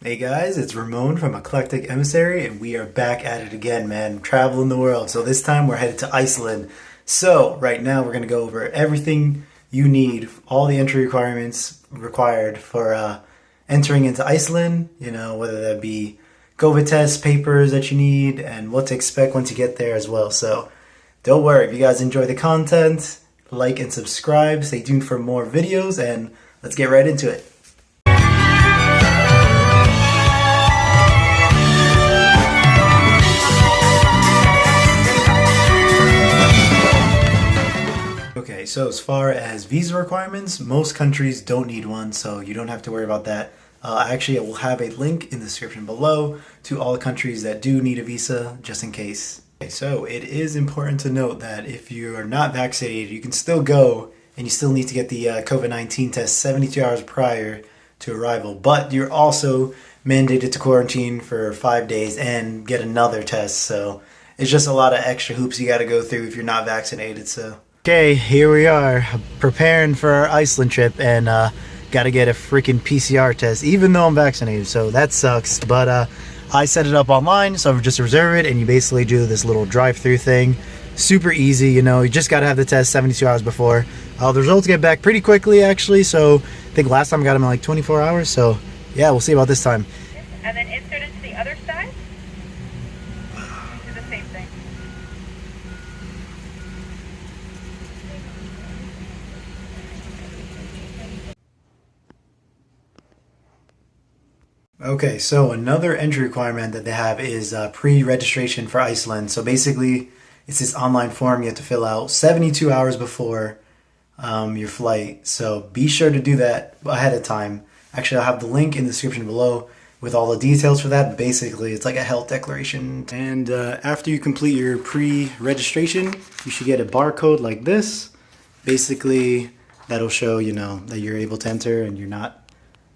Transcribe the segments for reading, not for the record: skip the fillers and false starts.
Hey guys, it's Ramon from Eclectic Emissary, and we are back at it again, man. Traveling the world. So this time we're headed to Iceland. So right now we're going to go over everything you need, all the entry requirements required for entering into Iceland, you know, whether that be COVID test papers that you need and what to expect once you get there as well. So don't worry, if you guys enjoy the content, like and subscribe, stay tuned for more videos, and let's get right into it. Okay, so as far as visa requirements, most countries don't need one, so you don't have to worry about that. Actually, I will have a link in the description below to all the countries that do need a visa, just in case. Okay, so it is important to note that if you are not vaccinated, you can still go, and you still need to get the COVID-19 test 72 hours prior to arrival. But you're also mandated to quarantine for 5 days and get another test, so it's just a lot of extra hoops you got to go through if you're not vaccinated. So. Okay, here we are preparing for our Iceland trip, and got to get a freaking PCR test even though I'm vaccinated, so that sucks. But I set it up online, so I just reserve it, and you basically do this little drive-through thing. Super easy, you know, you just got to have the test 72 hours before. The results get back pretty quickly actually, so I think last time I got them in like 24 hours, so yeah, we'll see about this time. And then insert it to the other side. Do the same thing. Okay, so another entry requirement that they have is pre-registration for Iceland. So basically, it's this online form you have to fill out 72 hours before your flight. So be sure to do that ahead of time. Actually, I'll have the link in the description below with all the details for that. Basically, it's like a health declaration. And after you complete your pre-registration, you should get a barcode like this. Basically, that'll show, you know, that you're able to enter and you're not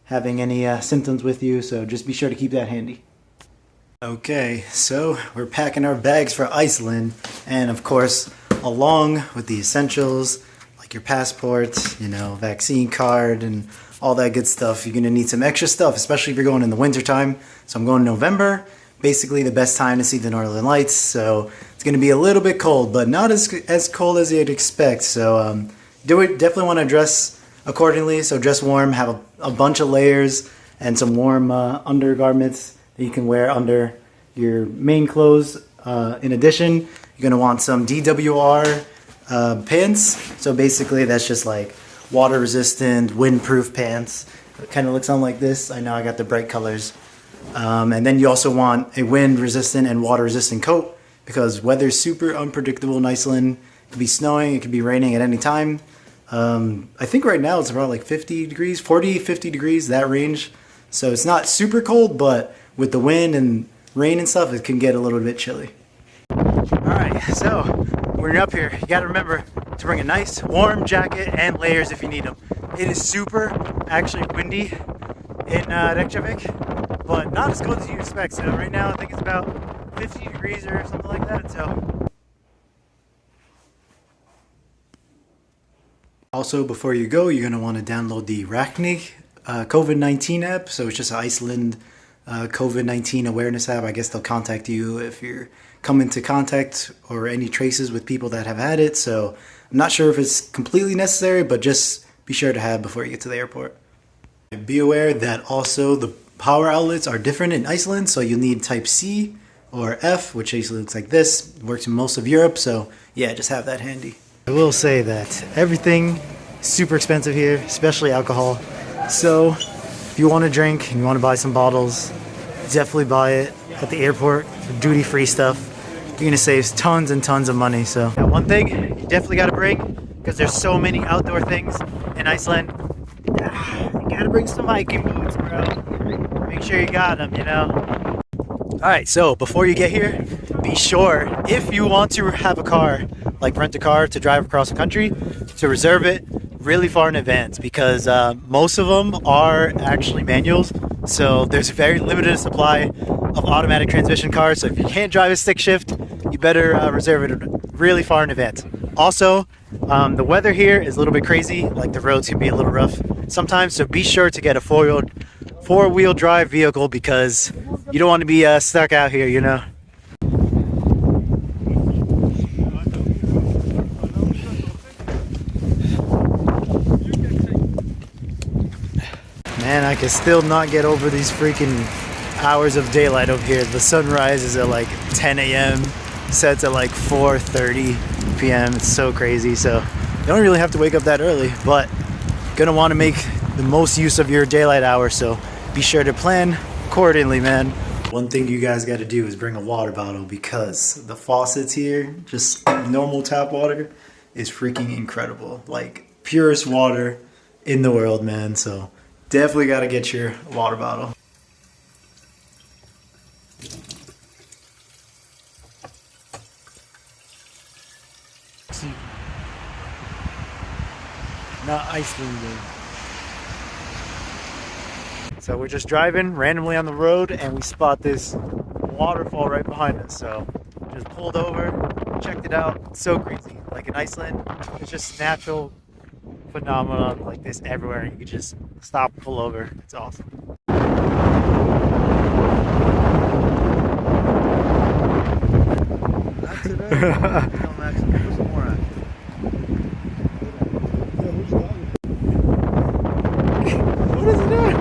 having any symptoms with you, so just be sure to keep that handy. Okay, so we're packing our bags for Iceland, and of course, along with the essentials, like your passport, you know, vaccine card, and all that good stuff, you're gonna need some extra stuff, especially if you're going in the winter time. So I'm going in November, basically the best time to see the Northern Lights, so it's gonna be a little bit cold, but not as cold as you'd expect, so definitely wanna dress accordingly, so dress warm, have a bunch of layers and some warm undergarments that you can wear under your main clothes. In addition, you're going to want some DWR pants. So basically that's just like water resistant, windproof pants. It kind of looks something like this. I know I got the bright colors. And then you also want a wind resistant and water resistant coat, because weather's super unpredictable in Iceland. It could be snowing, it could be raining at any time. I think right now it's about like 50 degrees, 40, 50 degrees, that range. So it's not super cold, but with the wind and rain and stuff, it can get a little bit chilly. Alright, so when you're up here, you gotta remember to bring a nice warm jacket and layers if you need them. It is super actually windy in Reykjavik, but not as cold as you expect. So right now I think it's about 50 degrees or something like that. So. Also, before you go, you're going to want to download the Raknik COVID-19 app. So it's just an Iceland COVID-19 awareness app. I guess they'll contact you if you're come into contact or any traces with people that have had it. So I'm not sure if it's completely necessary, but just be sure to have before you get to the airport. Be aware that also the power outlets are different in Iceland. So you'll need type C or F, which basically looks like this. It works in most of Europe. So yeah, just have that handy. I will say that everything is super expensive here, especially alcohol. So if you want to drink and you want to buy some bottles, definitely buy it at the airport for duty-free stuff. You're going to save tons and tons of money. So yeah, one thing you definitely got to bring, because there's so many outdoor things in Iceland, you got to bring some hiking boots, bro. Make sure you got them, you know. Alright, so before you get here, be sure, if you want to have a car, like rent a car to drive across the country, to reserve it really far in advance, because most of them are actually manuals. So there's a very limited supply of automatic transmission cars. So if you can't drive a stick shift, you better reserve it really far in advance. Also, the weather here is a little bit crazy. Like the roads can be a little rough sometimes. So be sure to get a four-wheel drive vehicle because you don't want to be stuck out here, you know. Man, I can still not get over these freaking hours of daylight over here. The sunrise is at like 10 a.m. sets at like 4:30 p.m. It's so crazy. So you don't really have to wake up that early, but gonna want to make the most use of your daylight hours. So be sure to plan accordingly, man. One thing you guys got to do is bring a water bottle because the faucets here, just normal tap water, is freaking incredible. Like purest water in the world, man. So definitely got to get your water bottle. Not Iceland, dude. So we're just driving randomly on the road and we spot this waterfall right behind us. So just pulled over, checked it out. It's so crazy. Like in Iceland, it's just natural phenomenon like this everywhere. You can just stop, pull over. It's awesome. That's it. Come Max, give us some more at. What is it doing?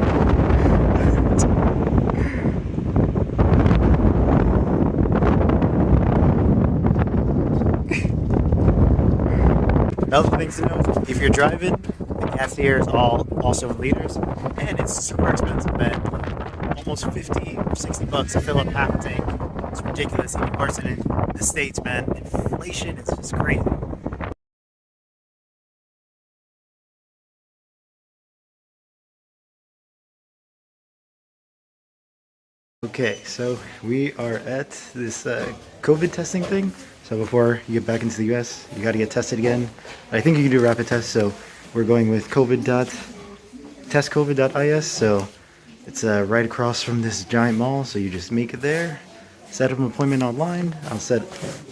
Another thing to know, if you're driving, the gas here is also in liters, and it's super expensive, man. Like almost 50 or 60 bucks to fill up half a tank. It's ridiculous, even worse than in the States, man. Inflation is just crazy. Okay, so we are at this COVID testing thing. So before you get back into the US, you got to get tested again. I think you can do a rapid test, so we're going with testcovid.is. So it's right across from this giant mall, so you just make it there, set up an appointment online. I'll set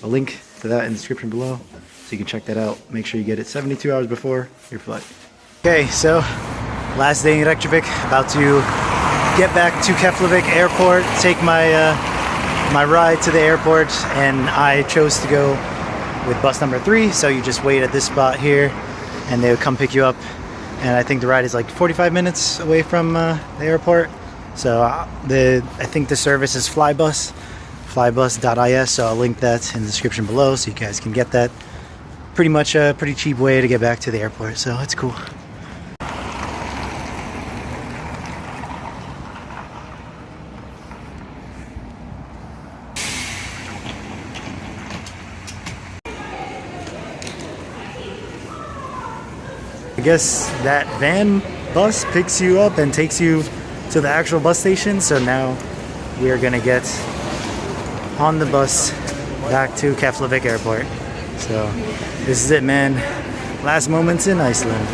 a link to that in the description below, so you can check that out. Make sure you get it 72 hours before your flight. Okay, so last day in Reykjavik, about to get back to Keflavik Airport, take my my ride to the airport, and I chose to go with bus number 3. So you just wait at this spot here, and they would come pick you up. And I think the ride is like 45 minutes away from the airport. So I think the service is flybus.is. So I'll link that in the description below, so you guys can get that. Pretty much a pretty cheap way to get back to the airport. So it's cool. I guess that van bus picks you up and takes you to the actual bus station. So now we are gonna get on the bus back to Keflavik Airport. So this is it, man. Last moments in Iceland.